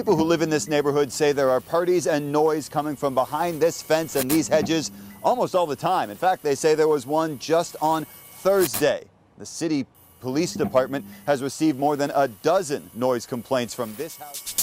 People who live in this neighborhood say there are parties and noise coming from behind this fence and these hedges almost all the time. In fact, they say there was one just on Thursday. The city police department has received more than a dozen noise complaints from this house.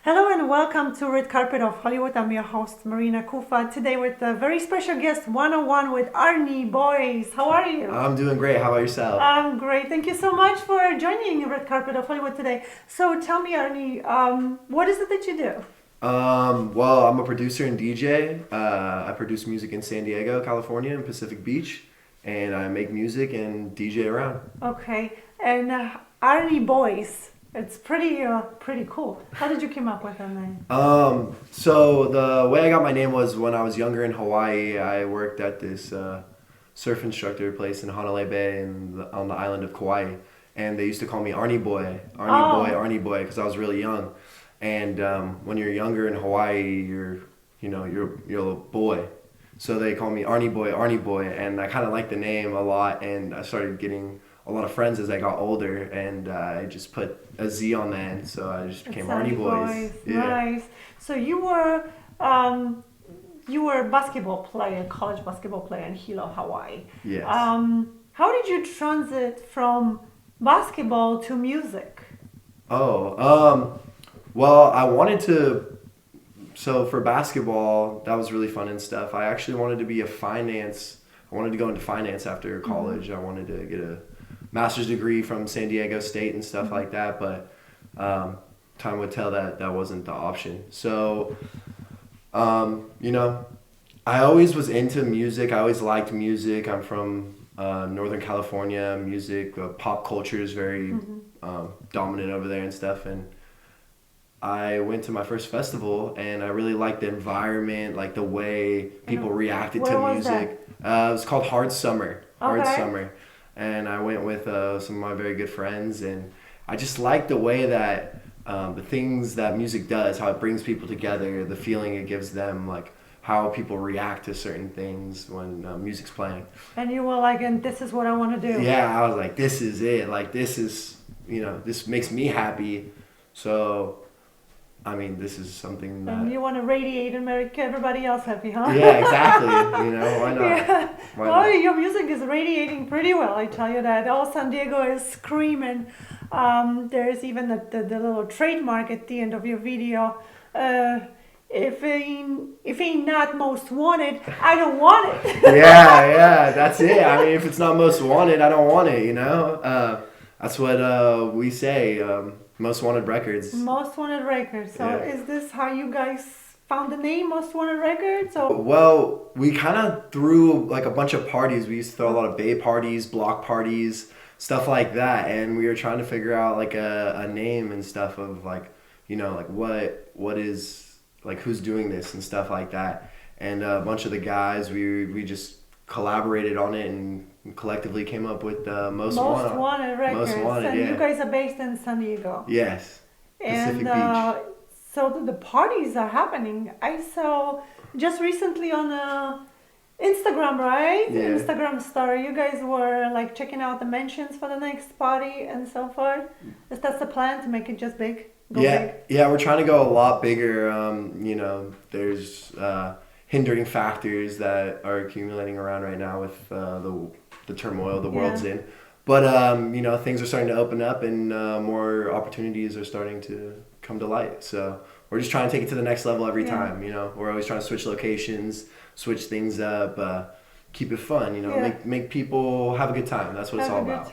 Hello and welcome to Red Carpet of Hollywood. I'm your host Marina Kufa. Today with a very special guest, one-on-one with Arnie Boyz. How are you? I'm doing great. How about yourself? I'm great. Thank you so much for joining Red Carpet of Hollywood today. So tell me, Arnie, what is it that you do? Well, I'm a producer and DJ. I produce music in San Diego, California, in Pacific Beach, and I make music and DJ around. Okay, and Arnie Boyz. It's pretty cool. How did you come up with that name? So the way I got my name was when I was younger in Hawaii. I worked at this surf instructor place in Hanalei Bay on the island of Kauai, and they used to call me Arnie Boy, Arnie Boy, because I was really young. And when you're younger in Hawaii, you're a boy, so they call me Arnie Boy, and I kind of liked the name a lot, and I started getting a lot of friends as I got older, and I just put a Z on the end, so I just became Arnie Boyz. Yeah. Nice. So you were a basketball player, college basketball player in Hilo, Hawaii. Yes. How did you transit from basketball to music? Well, I wanted to. So for basketball, that was really fun and stuff. I actually wanted to be I wanted to go into finance after college. I wanted to get a master's degree from San Diego State and stuff like that, but time would tell that wasn't the option. So, I always was into music. I always liked music. I'm from Northern California. Music, pop culture is very dominant over there and stuff. And I went to my first festival, and I really liked the environment, like the way people reacted to music. It was called Hard Summer. And I went with some of my very good friends, and I just liked the way that the things that music does, how it brings people together, the feeling it gives them, like how people react to certain things when music's playing. And you were like, and this is what I want to do. Yeah, I was like, this is it. Like, this is, this makes me happy. So, I mean, this is something that... And you want to radiate and make everybody else happy, huh? Yeah, exactly. Why not? Yeah. Why not? Your music is radiating pretty well, I tell you that. All San Diego is screaming. There's even the little trademark at the end of your video. If ain't not most wanted, I don't want it. Yeah, that's it. I mean, if it's not most wanted, I don't want it, That's what we say. Most Wanted Records. Most Wanted Records. So is this how you guys found the name Most Wanted Records? Well, we kind of threw like a bunch of parties. We used to throw a lot of bay parties, block parties, stuff like that. And we were trying to figure out like a name and stuff of like, like what is, like who's doing this and stuff like that. And a bunch of the guys, we just collaborated on it and collectively came up with Most Wanted Records. Most Wanted, and yeah. you guys are based in San Diego. Yes. And Pacific Beach. So the parties are happening. I saw just recently on Instagram, right? Yeah. Instagram story. You guys were like checking out the mentions for the next party and so forth. Is that the plan to make it just big? Big? Yeah, we're trying to go a lot bigger. There's hindering factors that are accumulating around right now with the turmoil the world's in. But, things are starting to open up and more opportunities are starting to come to light. So we're just trying to take it to the next level every time, We're always trying to switch locations, switch things up, keep it fun, make people have a good time. That's what it's all about.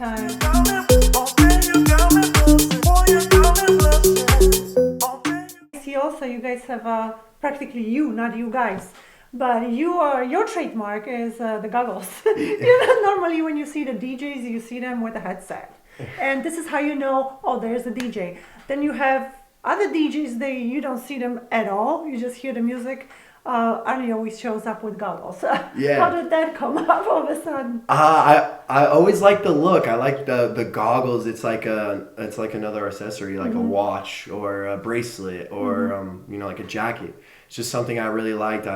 I see also you guys have practically not you guys. But your trademark is the goggles. Normally when you see the DJs, you see them with a headset. And this is how you know, there's a DJ. Then you have other DJs, you don't see them at all. You just hear the music. Arnie always shows up with goggles. Yeah. How did that come up all of a sudden? I always like the look. I like the goggles. It's like another accessory, like a watch or a bracelet or like a jacket. It's just something I really liked.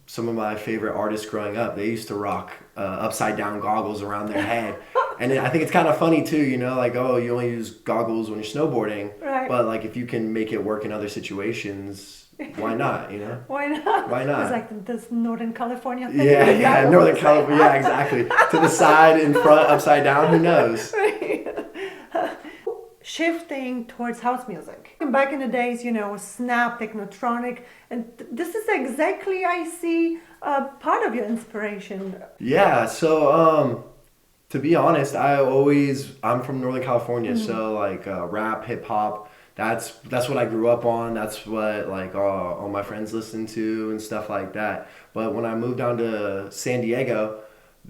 Some of my favorite artists growing up, they used to rock upside down goggles around their head. And I think it's kind of funny too, like, oh, you only use goggles when you're snowboarding. Right. But like if you can make it work in other situations, why not, Why not? Why not? It's like this Northern California thing. Yeah, Northern California, yeah, exactly. To the side, in front, upside down, who knows? Right. Shifting towards house music. Back in the days, snap, technotronic, and this is exactly, I see, part of your inspiration. Yeah, so to be honest, I'm from Northern California, so like rap, hip hop, that's what I grew up on. That's what like all my friends listen to and stuff like that. But when I moved down to San Diego,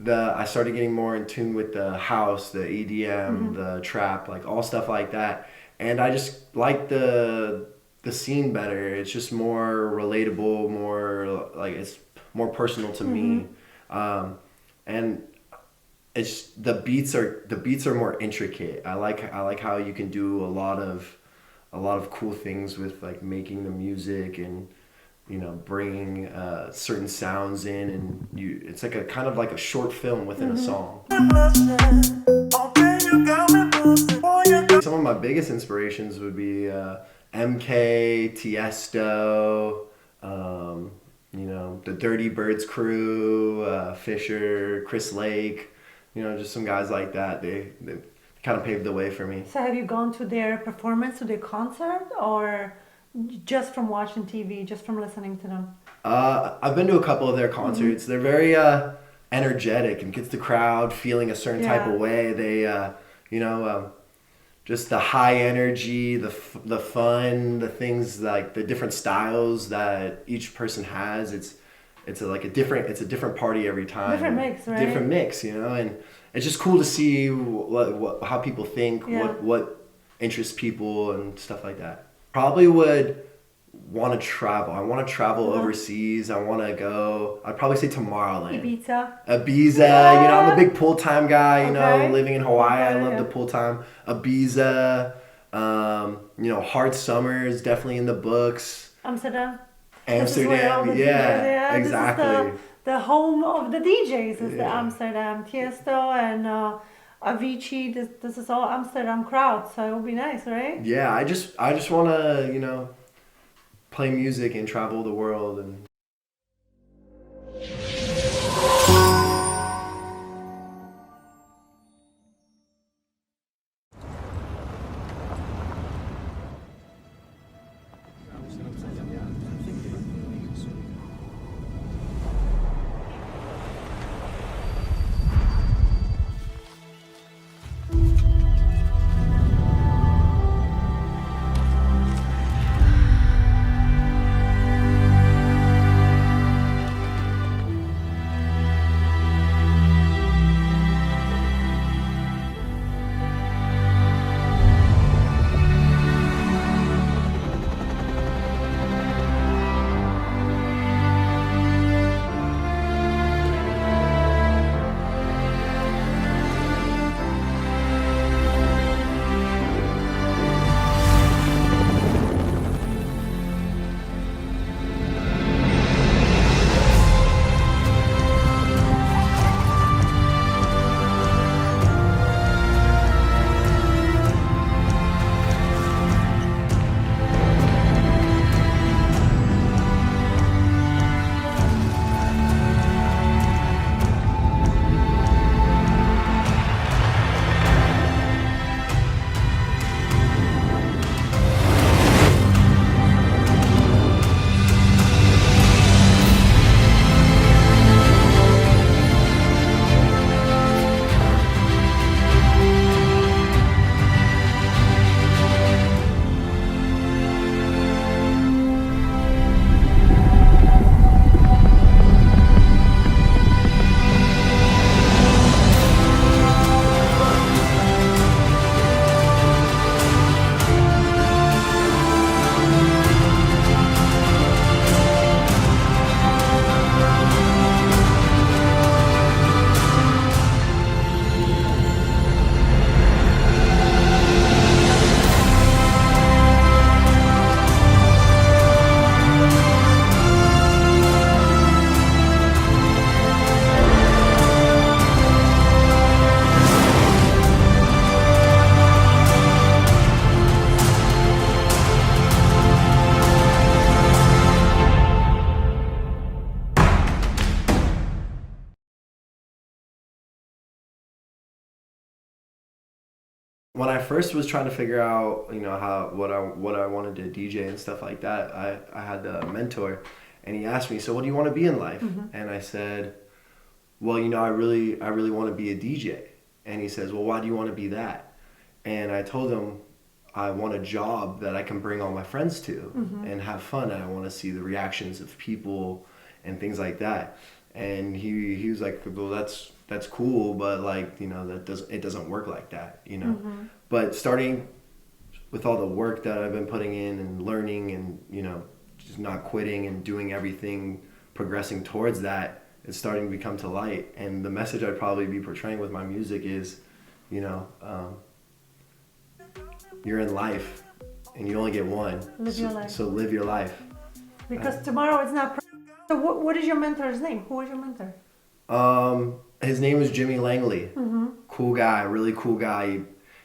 I started getting more in tune with the house, the EDM, the trap, like all stuff like that. And I just like the scene better. It's just more relatable, more like it's more personal to me. And it's the beats are more intricate. I like how you can do a lot of cool things with like making the music and bringing certain sounds in, and it's like a kind of like a short film within a song. Some of my biggest inspirations would be MK, Tiesto, the Dirty Birds crew, Fisher, Chris Lake, just some guys like that. They kind of paved the way for me. So have you gone to their performance, to their concert, or just from watching TV, just from listening to them? I've been to a couple of their concerts. They're very energetic and gets the crowd feeling a certain type of way. They, just the high energy, the fun, the things like the different styles that each person has. It's a different party every time. Different mix, right? Different mix, and it's just cool to see how people think, what interests people and stuff like that. Probably would want to travel. I want to travel overseas. I want to go. I'd probably say Tomorrowland. Ibiza. Yeah. I'm a big pool time guy. Living in Hawaii, Okay, I love the pool time. Ibiza. Hard summers definitely in the books. Amsterdam. Yeah, exactly. This is the home of the DJs. Is the Amsterdam, Tiesto, and Avicii. This is all Amsterdam crowd, so it would be nice, right? Yeah, I just want to play music and travel the world and. When I first was trying to figure out, what I wanted to DJ and stuff like that, I had a mentor, and he asked me, so what do you want to be in life? And I said, well, I really want to be a DJ. And he says, well, why do you want to be that? And I told him, I want a job that I can bring all my friends to and have fun, and I want to see the reactions of people and things like that. And he was like, well, that's cool, but it doesn't work like that, But starting with all the work that I've been putting in and learning and, just not quitting and doing everything, progressing towards that, it's starting to become to light. And the message I'd probably be portraying with my music is, you're in life and you only get one. Live your life. So live your life. Because tomorrow it's not. So what is your mentor's name? Who is your mentor? His name is Jimmy Langley. Cool guy, really cool guy.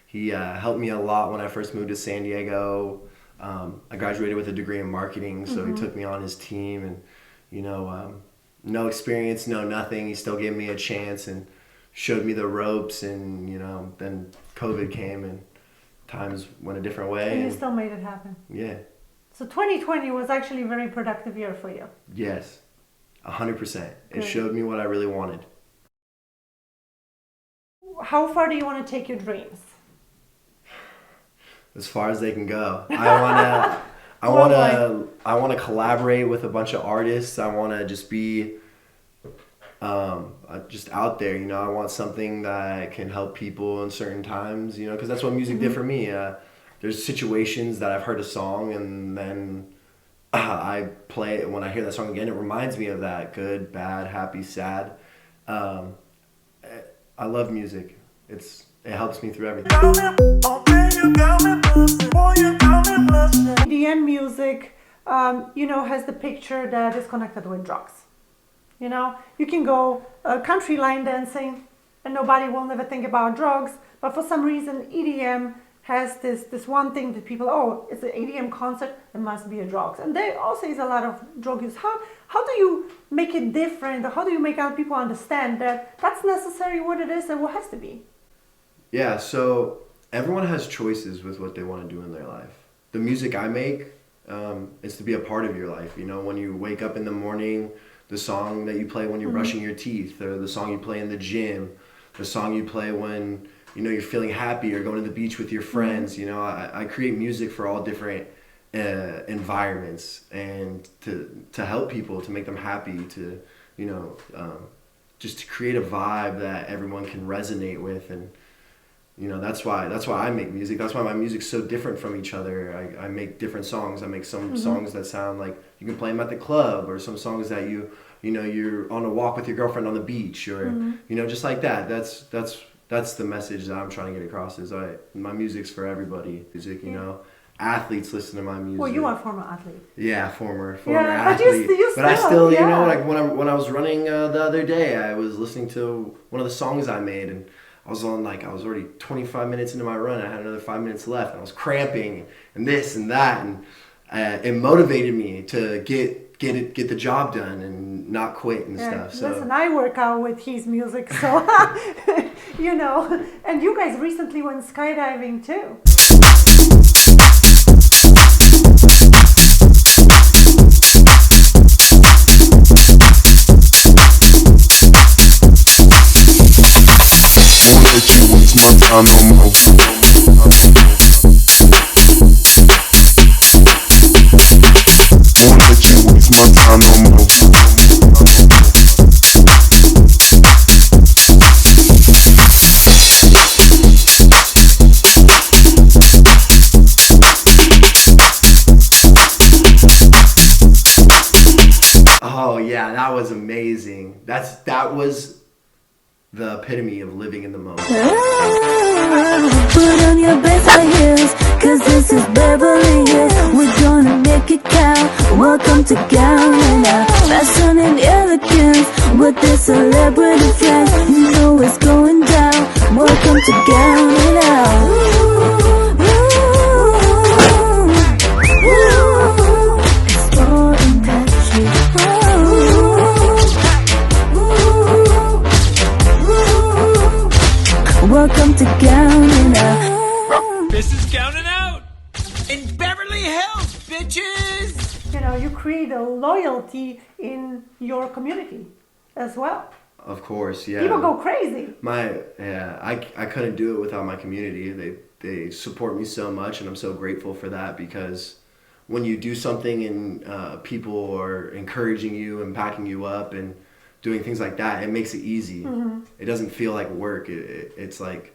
He helped me a lot when I first moved to San Diego. I graduated with a degree in marketing, so he took me on his team, and no experience, no nothing. He still gave me a chance and showed me the ropes, and then COVID came and times went a different way. And you still made it happen. Yeah. So 2020 was actually a very productive year for you. Yes, 100%. Good. It showed me what I really wanted. How far do you want to take your dreams? As far as they can go. I want to collaborate with a bunch of artists. I want to just be just out there. I want something that can help people in certain times. Because that's what music did for me. There's situations that I've heard a song and then I play it. When I hear that song again, it reminds me of that. Good, bad, happy, sad. I love music. It helps me through everything. EDM music, has the picture that is connected with drugs. You can go country line dancing and nobody will never think about drugs, but for some reason EDM has this one thing that people, it's an EDM concert, there must be a drugs. And there also is a lot of drug use. How do you make it different? How do you make other people understand that that's necessarily what it is and what has to be? Yeah, so everyone has choices with what they want to do in their life. The music I make is to be a part of your life. When you wake up in the morning, the song that you play when you're brushing your teeth, or the song you play in the gym, the song you play when you're feeling happy or going to the beach with your friends. I create music for all different environments and to help people, to make them happy, to just to create a vibe that everyone can resonate with. And that's why I make music. That's why my music's so different from each other. I make different songs. I make some songs that sound like you can play them at the club, or some songs that you're on a walk with your girlfriend on the beach, or just like that. That's the message that I'm trying to get across. Is my music's for everybody. Music, athletes listen to my music. Well, you are a former athlete. Yeah, former yeah, athlete. But I still, when I was running the other day, I was listening to one of the songs I made, and I was already 25 minutes into my run. I had another 5 minutes left, and I was cramping and this and that, and it motivated me to get the job done and not quit and stuff. So listen, I work out with his music, so and you guys recently went skydiving too. No more. Won't let you waste my time no more. Oh yeah, that was amazing. That was the epitome of living in the moment. Put on your best high heels, cause this is Beverly Hills. We're gonna make it count. Welcome to Guyana. Fashion and elegance with their celebrity friends. You know it's going down. Welcome to Guyana. Welcome to Guyana. Scouting out in Beverly Hills, bitches. You know, you create a loyalty in your community as well. Of course, yeah. People go crazy. I couldn't do it without my community. They support me so much, and I'm so grateful for that, because when you do something and people are encouraging you and backing you up and doing things like that, it makes it easy. Mm-hmm. It doesn't feel like work. It's like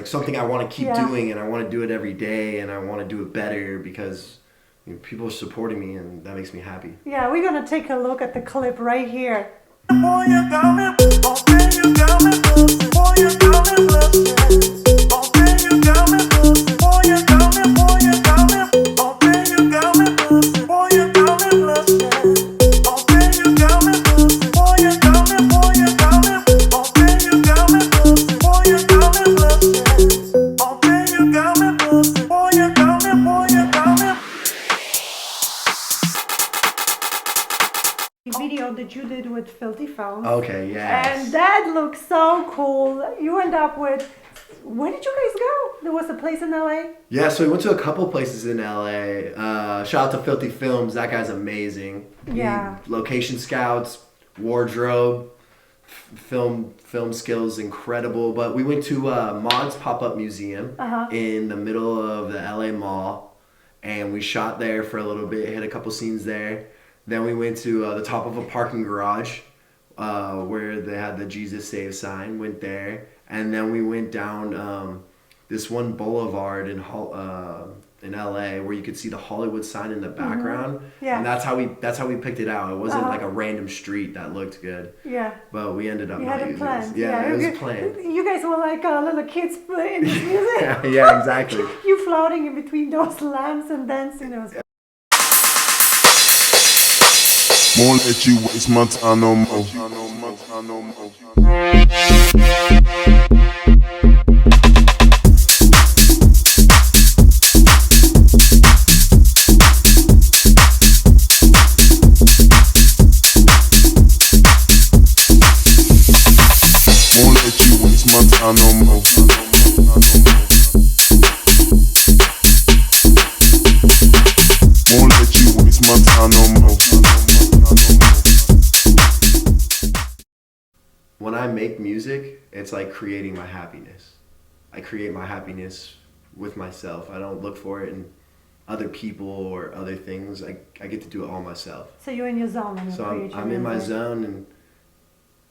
something I want to keep doing, and I want to do it every day, and I want to do it better because people are supporting me, and that makes me happy. Yeah, we're gonna take a look at the clip right here. Boy, you got me, okay, you got me, boy, you got me, okay, you got me, boy, you got me, boy, you got me, okay, you got me, boy, you got me, okay, you got me, boy, you got me, boy, you got me, okay, you got me, boy, you got me, okay, you got me, boy, you got me, boy, you got me. Video that you did with Filthy Films. Okay, yes. And that looks so cool. You end up with, where did you guys go? There was a place in LA? Yeah, so we went to a couple places in LA. Shout out to Filthy Films. That guy's amazing. Yeah. Location scouts, wardrobe, film skills, incredible. But we went to Mod's Pop-Up Museum in the middle of the LA Mall, and we shot there for a little bit, hit a couple scenes there. Then we went to the top of a parking garage where they had the Jesus Save sign, went there. And then we went down this one boulevard in LA where you could see the Hollywood sign in the background. Yeah. And that's how we picked it out. It wasn't like a random street that looked good. Yeah. But we ended up You not had a using plan. it. Yeah, it was planned. You guys were like little kids in this music. Yeah, exactly. You floating in between those lamps and dancing. It was Won't let you waste my time no more. Won't let you waste my time no more. Won't let you waste my time no more. When I make music, it's like creating my happiness. I create my happiness with myself. I don't look for it in other people or other things. I get to do it all myself. So you're in your zone and you So create your I'm in my music. zone,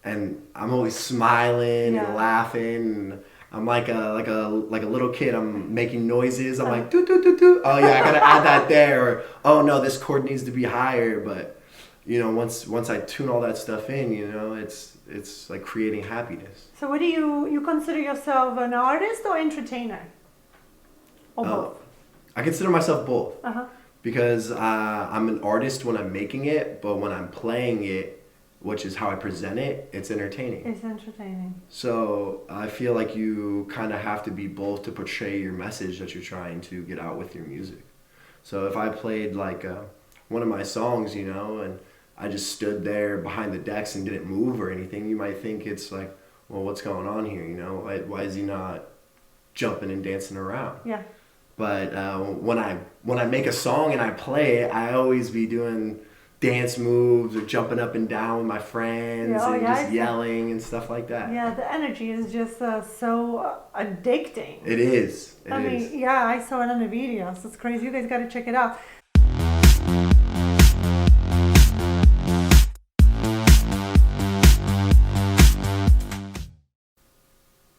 and I'm always smiling Yeah. and laughing. And I'm like a little kid. I'm making noises. I'm like doo doo doo doo. Oh yeah, I gotta add that there. Or oh no, this chord needs to be higher. But once I tune all that stuff in, it's like creating happiness. So what do you consider yourself, an artist or entertainer? Or both? I consider myself both. Uh-huh. Because I'm an artist when I'm making it, but when I'm playing it, which is how I present it, it's entertaining. It's entertaining. So I feel like you kind of have to be both to portray your message that you're trying to get out with your music. So if I played like one of my songs, and I just stood there behind the decks and didn't move or anything, you might think it's like, well, what's going on here? Why is he not jumping and dancing around? Yeah. But when I make a song and I play it, I always be doing dance moves or jumping up and down with my friends and just yelling and stuff like that. Yeah, the energy is just so addicting. It is. I mean, yeah, I saw it on the videos. It's crazy. You guys got to check it out.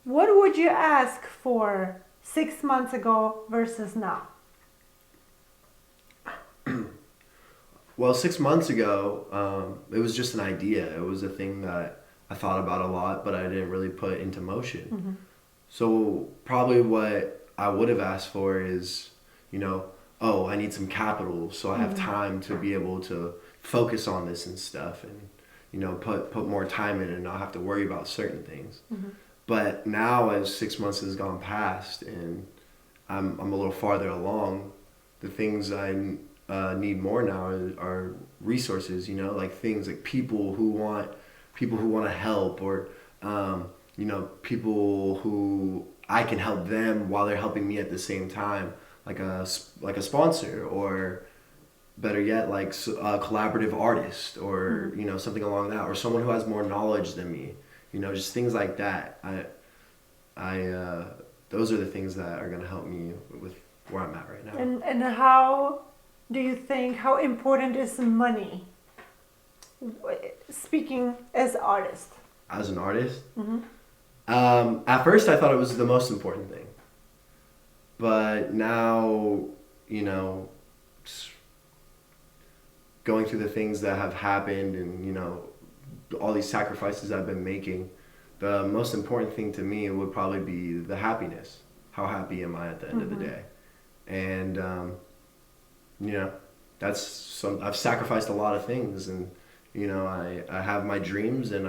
What would you ask for 6 months ago versus now? Well, 6 months ago, it was just an idea. It was a thing that I thought about a lot, but I didn't really put into motion. Mm-hmm. So probably what I would have asked for is, I need some capital so I have time to be able to focus on this and stuff and, put more time in and not have to worry about certain things. Mm-hmm. But now as 6 months has gone past and I'm a little farther along, the things I need more now are resources, like things like people who want to help or people who I can help them while they're helping me at the same time, like a sponsor, or better yet, like a collaborative artist, or something along that, or someone who has more knowledge than me. Just things like that. Those are the things that are gonna help me with where I'm at right now. And how do you think, how important is money? Speaking as artist. As an artist, at first I thought it was the most important thing, but now, going through the things that have happened and all these sacrifices I've been making, the most important thing to me would probably be the happiness. How happy am I at the end of the day? And I've sacrificed a lot of things, and I have my dreams and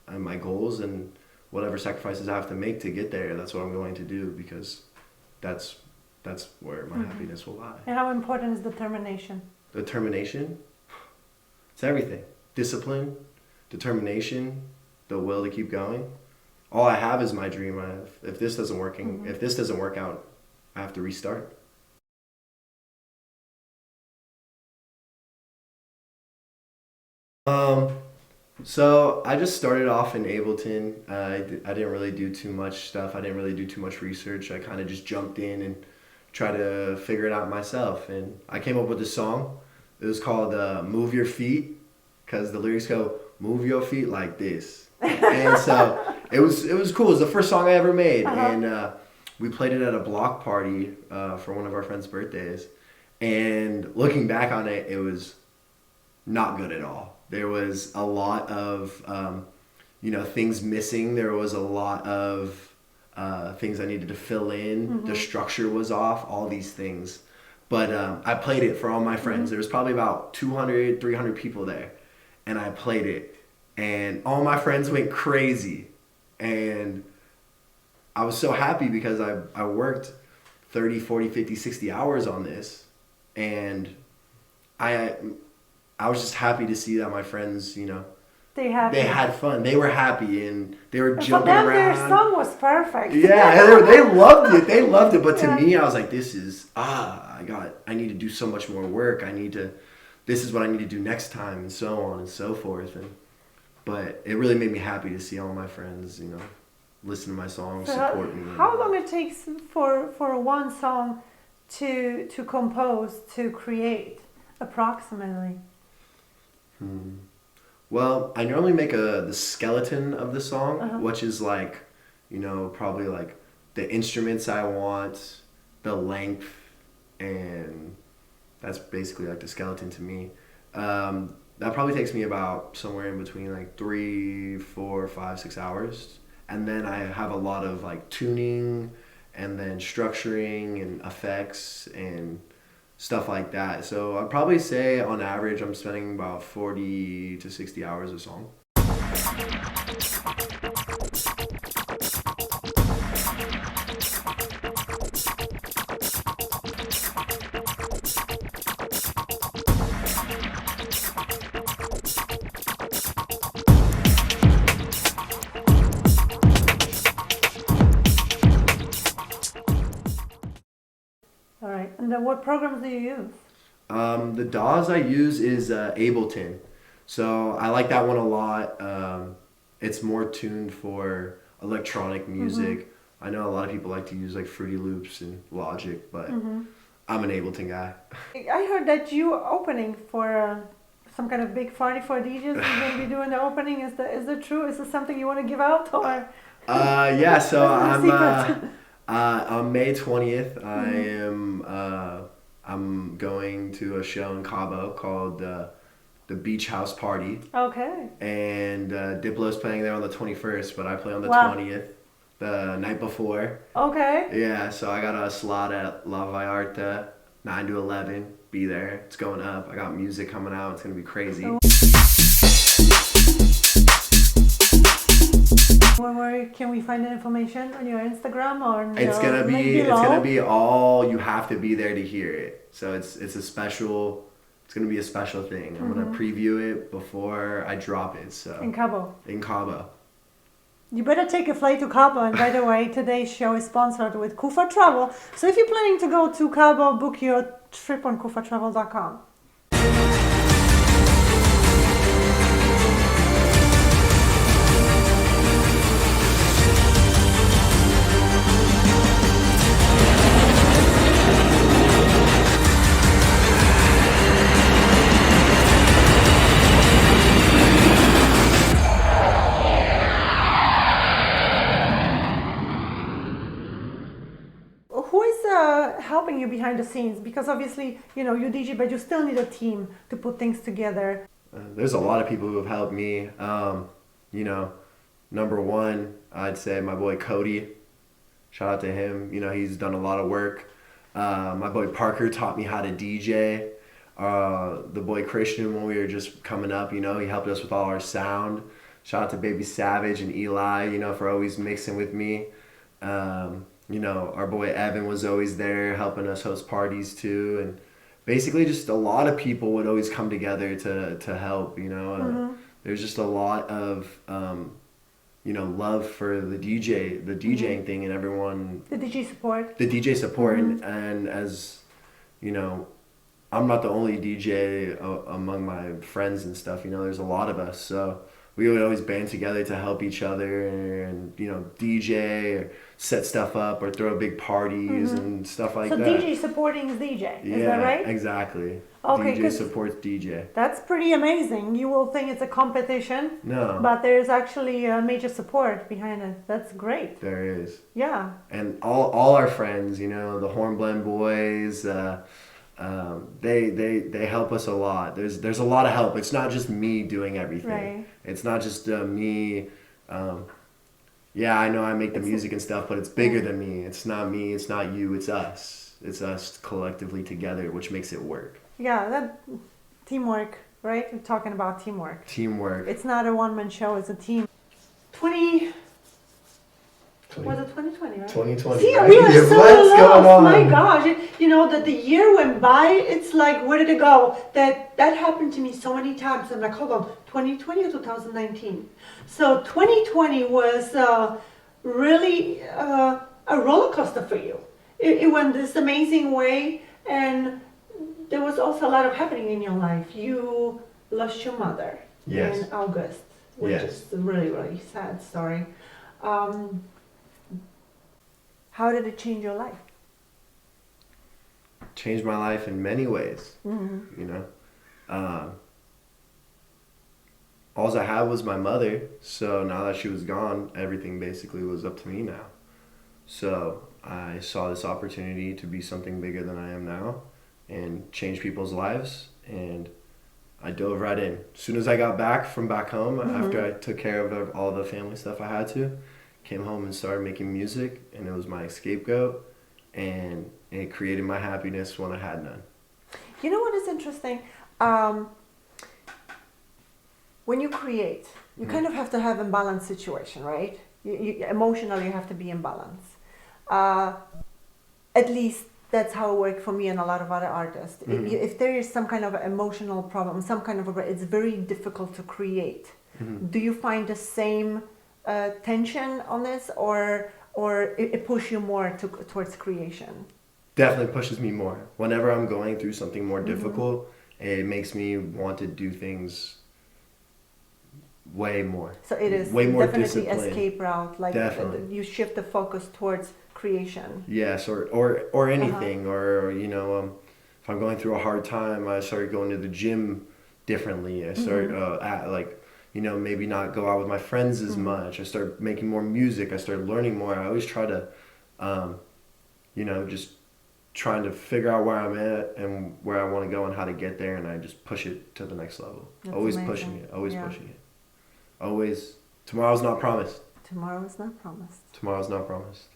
my goals, and whatever sacrifices I have to make to get there, that's what I'm going to do, because that's where my happiness will lie. And how important is determination? Determination? It's everything. Discipline, determination, the will to keep going. All I have is my dream. If this doesn't work out, I have to restart. So I just started off in Ableton. I didn't really do too much stuff. I didn't really do too much research. I kind of just jumped in and tried to figure it out myself. And I came up with a song. It was called Move Your Feet, because the lyrics go, move your feet like this. And so it was cool. It was the first song I ever made. And we played it at a block party for one of our friends' birthdays. And looking back on it, it was not good at all. There was a lot of, things missing. There was a lot of things I needed to fill in. The structure was off, all these things. But I played it for all my friends. There was probably about 200, 300 people there. And I played it. And all my friends went crazy. And I was so happy because I worked 30, 40, 50, 60 hours on this. And I was just happy to see that my friends, they had fun. They were happy and they were jumping around. Their song was perfect. Yeah, they loved it. They loved it. But to me, I was like, I need to do so much more work. This is what I need to do next time, and so on and so forth. But it really made me happy to see all my friends, listen to my songs, support me. How long it takes for one song to compose, to create, approximately? Well, I normally make the skeleton of the song, which is like, probably like the instruments I want, the length, and that's basically like the skeleton to me. That probably takes me about somewhere in between like 3, 4, 5, 6 hours. And then I have a lot of like tuning and then structuring and effects and stuff like that. So I'd probably say on average I'm spending about 40 to 60 hours a song. All right. And then what programs do you use? The DAWs I use is Ableton. So I like that one a lot. It's more tuned for electronic music. I know a lot of people like to use like Fruity Loops and Logic, but I'm an Ableton guy. I heard that you are opening for some kind of big party for DJs. You're going to be doing the opening. Is that true? Is this something you want to give out, or? Yeah. So I'm on May 20th. I'm going to a show in Cabo called the Beach House Party. Okay. And Diplo's playing there on the 21st, but I play on the 20th, the night before. Okay. Yeah, so I got a slot at La Vallarta, 9 to 11. Be there. It's going up. I got music coming out. It's going to be crazy. Where can we find that information? On your Instagram or it's gonna be all, you have to be there to hear it. So it's gonna be a special thing. I'm gonna preview it before I drop it. So in Cabo. In Cabo. You better take a flight to Cabo. And by the way, today's show is sponsored with Kufa Travel. So if you're planning to go to Cabo, book your trip on kufatravel.com. Who is helping you behind the scenes? Because obviously, you know, you DJ, but you still need a team to put things together. There's a lot of people who have helped me. You know, number one, I'd say my boy Cody. Shout out to him. You know, he's done a lot of work. My boy Parker taught me how to DJ. The boy Christian, when we were just coming up, you know, he helped us with all our sound. Shout out to Baby Savage and Eli, you know, for always mixing with me. You know, our boy Evan was always there helping us host parties too. And basically just a lot of people would always come together to help, you know. There's just a lot of, you know, love for the DJing thing and everyone. The DJ support. The DJ support. And as, you know, I'm not the only DJ among my friends and stuff, you know, there's a lot of us. So we would always band together to help each other and, you know, DJ or set stuff up or throw big parties and stuff like so that. DJ supporting DJ, is that right? Exactly. Okay, DJ 'cause supports DJ. That's pretty amazing. You will think it's a competition, No, but there's actually a major support behind it. That's great. there is. Yeah. And all our friends, you know, the Hornblende boys, they help us a lot. There's a lot of help. It's not just me doing everything. Right. It's not just me. Yeah, I know I make the music and stuff, but it's bigger than me. It's not me. It's not you. It's us. It's us collectively together, which makes it work. Yeah, that teamwork, right? We're talking about teamwork. Teamwork. It's not a one-man show, it's a team. 2020, was it 2020, right? 2020. See, right? we are Yeah, so what's going lost. on? My gosh, you know that the year went by. It's like, where did it go? That happened to me so many times. I'm like, hold on, 2020 or 2019? So 2020 was really a roller coaster for you. It went this amazing way, and there was also a lot of happening in your life. You lost your mother Yes. in August, which Yes. is a really, really sad story. How did it change your life? Changed my life in many ways. You know, all I had was my mother. So now that she was gone, everything basically was up to me now. So I saw this opportunity to be something bigger than I am now and change people's lives. And I dove right in. As soon as I got back from back home, after I took care of all the family stuff I had to, came home and started making music, and it was my scapegoat, and it created my happiness when I had none. You know what is interesting? When you create, you kind of have to have a balanced situation, right? You emotionally, you have to be in balance. At least that's how it worked for me and a lot of other artists. If there is some kind of emotional problem, some kind of it's very difficult to create. Do you find the same tension on this, or it push you more towards creation? Definitely pushes me more. Whenever I'm going through something more difficult, it makes me want to do things way more. So it is way more definitely discipline. escape route. Like you shift the focus towards creation. Yes, or anything, or you know, if I'm going through a hard time, I start going to the gym differently. I start you know, maybe not go out with my friends as much. I start making more music. I start learning more. I always try to, you know, just trying to figure out where I'm at and where I want to go and how to get there, and I just push it to the next level. That's always amazing. pushing it. Always Yeah. pushing it. Always. Tomorrow's not promised. Tomorrow is not promised. Tomorrow's not promised.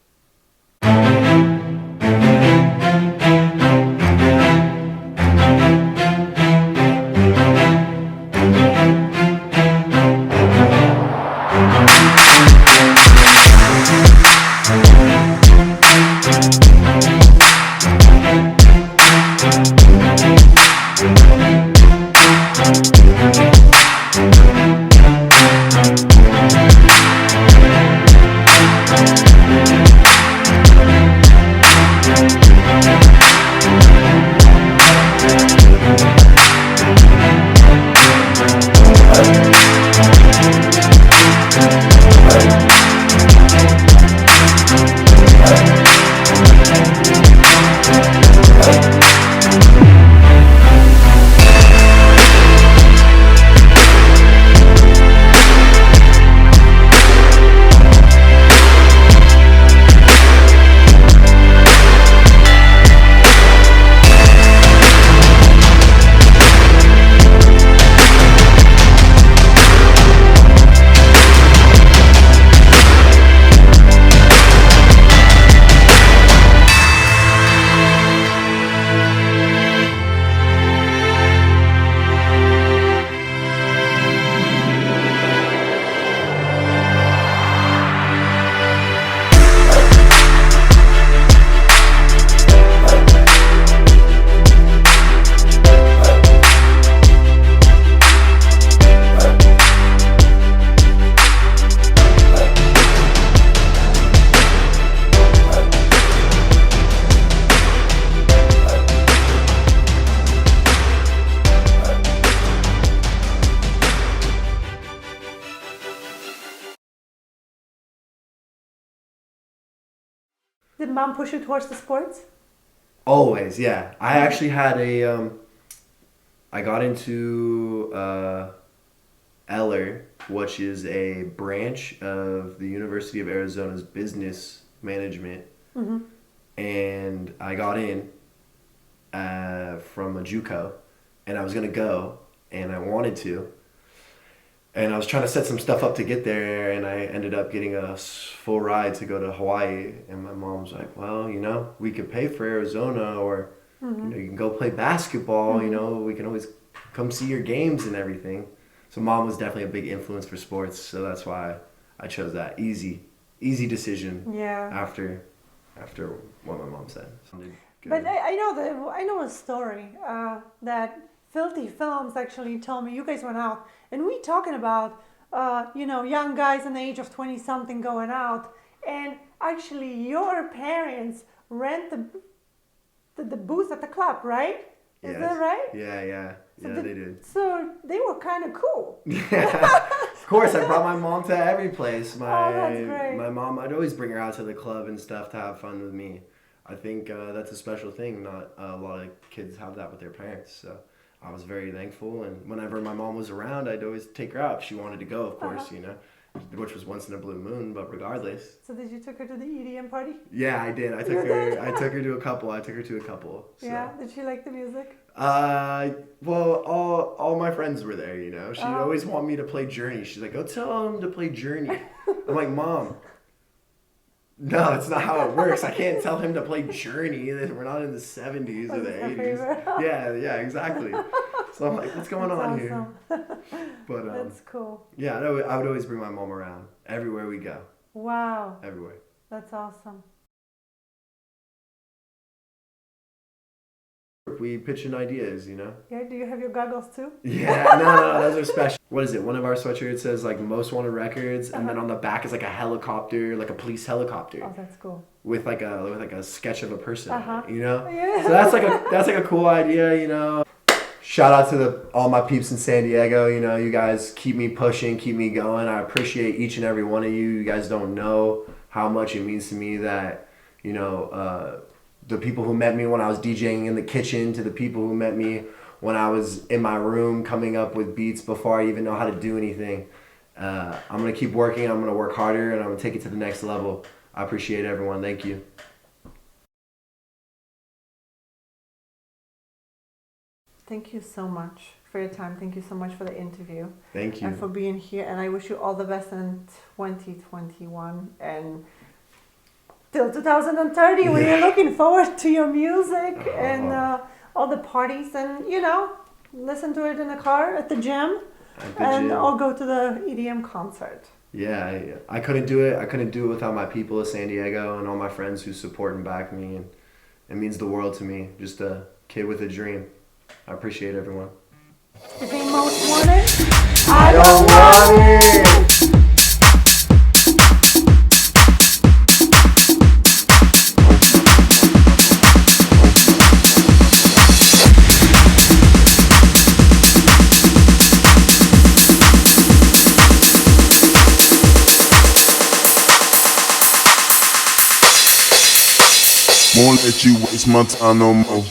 Did mom push you towards the sports? Always, yeah. I actually had I got into Eller, which is a branch of the University of Arizona's business management. Mm-hmm. And I got in from a JUCO, and I was going to go, and I wanted to. And I was trying to set some stuff up to get there, and I ended up getting a full ride to go to Hawaii. And my mom was like, well, you know, we could pay for Arizona, or you know, you can go play basketball, you know, we can always come see your games and everything. So mom was definitely a big influence for sports, so that's why I chose that. Easy decision. Yeah. After what my mom said. But I know a story that Filthy Films actually told me. You guys went out, and we talking about you know, young guys in the age of 20-something going out, and actually your parents rent the booth at the club, right? Is that right? Yeah, they did. So they were kind of cool. Yeah, of course. I brought my mom to every place. That's great. My mom, I'd always bring her out to the club and stuff to have fun with me. I think that's a special thing. Not a lot of kids have that with their parents. So I was very thankful. And whenever my mom was around, I'd always take her out if she wanted to go, of course, you know, which was once in a blue moon. But regardless. So did you took her to the EDM party? Yeah, I did. I took her to a couple. So. Yeah. Did she like the music? Well, all my friends were there, you know. She always wanted me to play Journey. She's like, go tell them to play Journey. I'm like, Mom, no, that's not how it works. I can't tell him to play Journey. We're not in the 70s or the 80s. Yeah, exactly. So I'm like, what's going on here? But that's cool. Yeah, I would always bring my mom around everywhere we go. Wow. Everywhere. That's awesome. We pitch in ideas, you know? Yeah, do you have your goggles too? Yeah, no, those are special. What is it? One of our sweatshirts says like most wanted records, and then on the back is like a helicopter, like a police helicopter. Oh, that's cool. With like a sketch of a person, you know? Yeah. So that's like a cool idea, you know? Shout out to all my peeps in San Diego, you know, you guys keep me pushing, keep me going. I appreciate each and every one of you. You guys don't know how much it means to me that, you know, the people who met me when I was DJing in the kitchen, to the people who met me when I was in my room coming up with beats before I even know how to do anything. I'm going to keep working, I'm going to work harder, and I'm going to take it to the next level. I appreciate everyone. Thank you. Thank you so much for your time. Thank you so much for the interview. Thank you. And for being here. And I wish you all the best in 2021 and till 2030 when you're looking forward to your music and all the parties, and you know, listen to it in the car, at the gym, or go to the EDM concert. Yeah, I couldn't do it. I couldn't do it without my people of San Diego and all my friends who support and back me, and it means the world to me. Just a kid with a dream. I appreciate everyone. If they most want it, I don't want it. Won't let you waste my time no more.